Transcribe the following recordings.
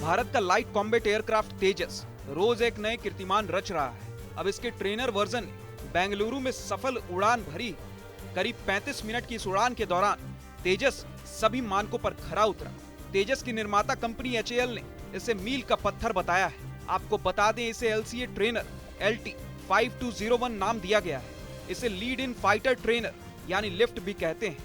भारत का light combat aircraft तेजस रोज एक नए कीर्तिमान रच रहा है। अब इसके ट्रेनर वर्जन ने बेंगलुरु में सफल उड़ान भरी। करीब 35 मिनट की इस उड़ान के दौरान तेजस सभी मानकों पर खरा उतरा। तेजस की निर्माता कंपनी HAL ने इसे मील का पत्थर बताया है। आपको बता दें, इसे LCA ट्रेनर LT5201 नाम दिया गया है। इसे लीड इन फाइटर ट्रेनर यानी लिफ्ट भी कहते हैं।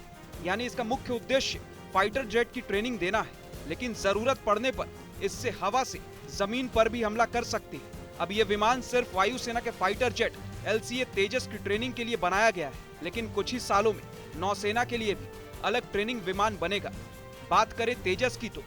यानी इसका मुख्य उद्देश्य फाइटर जेट की ट्रेनिंग देना है, लेकिन जरूरत पड़ने पर इससे हवा से जमीन पर भी हमला कर सकती है। अब ये विमान सिर्फ वायुसेना के फाइटर जेट LCA तेजस की ट्रेनिंग के लिए बनाया गया है, लेकिन कुछ ही सालों में नौसेना के लिए भी अलग ट्रेनिंग विमान बनेगा। बात करें तेजस की तो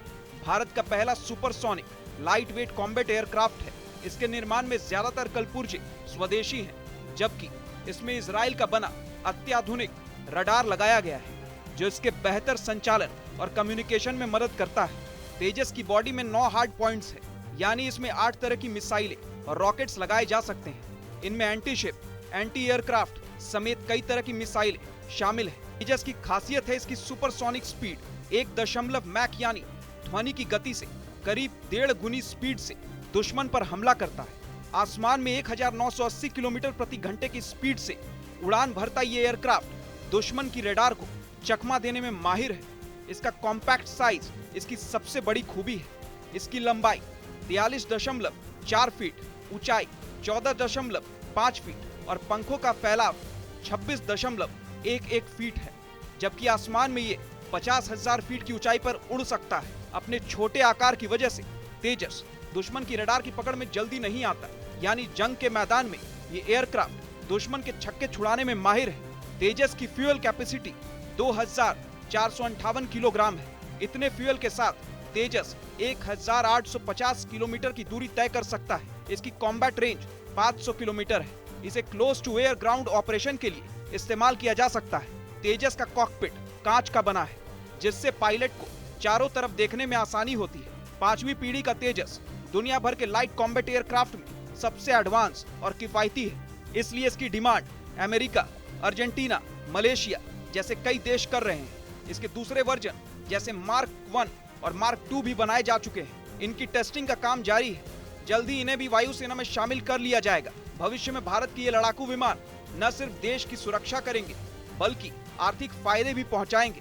भारत का पहला supersonic light weight combat aircraft है। इसके निर्माण में ज्यादातर कलपुर्जे स्वदेशी हैं, जबकि इसमें इजराइल का बना अत्याधुनिक रडार लगाया गया है, जो इसके बेहतर संचालन और कम्युनिकेशन में मदद करता है। तेजस की बॉडी में 9 हार्ड पॉइंट्स है, यानी इसमें 8 तरह की मिसाइलें और रॉकेट्स लगाए जा सकते हैं। इनमें एंटी शिप, एंटी एयरक्राफ्ट समेत कई तरह की मिसाइलें शामिल है। तेजस की खासियत है इसकी सुपरसोनिक स्पीड। 1 मैक यानी ध्वनि की गति से करीब 1.5 गुनी स्पीड से दुश्मन पर हमला करता है। आसमान में 1980 किलोमीटर प्रति घंटे की स्पीड से उड़ान भरता ये एयरक्राफ्ट दुश्मन की रडार को चकमा देने में माहिर है। इसका कॉम्पैक्ट साइज इसकी सबसे बड़ी खूबी है। इसकी लंबाई 43.4 फीट, ऊंचाई 14.5 फीट और पंखों का फैलाव 26.11 फीट है, जबकि आसमान में ये 50,000 फीट की ऊंचाई पर उड़ सकता है। अपने छोटे आकार की वजह से तेजस दुश्मन की रडार की पकड़ में जल्दी नहीं आता, यानी जंग के मैदान में ये एयरक्राफ्ट दुश्मन के छक्के छुड़ाने में माहिर है। तेजस की फ्यूल कैपेसिटी 2458 किलोग्राम है। इतने फ्यूल के साथ तेजस 1850 किलोमीटर की दूरी तय कर सकता है। इसकी कॉम्बैट रेंज 500 किलोमीटर है। इसे close to air ground operation के लिए इस्तेमाल किया जा सकता है। तेजस का कॉकपिट कांच का बना है, जिससे पायलट को चारों तरफ देखने में आसानी होती है। 5वीं पीढ़ी का तेजस दुनिया भर के लाइट कॉम्बैट एयरक्राफ्ट में सबसे एडवांस और किफायती है, इसलिए इसकी डिमांड अमेरिका, अर्जेंटीना, मलेशिया जैसे कई देश कर रहे हैं। इसके दूसरे वर्जन जैसे मार्क 1 और मार्क 2 भी बनाए जा चुके हैं। इनकी टेस्टिंग का काम जारी है। जल्दी इन्हें भी वायुसेना में शामिल कर लिया जाएगा। भविष्य में भारत की ये लड़ाकू विमान न सिर्फ देश की सुरक्षा करेंगे, बल्कि आर्थिक फायदे भी पहुंचाएंगे।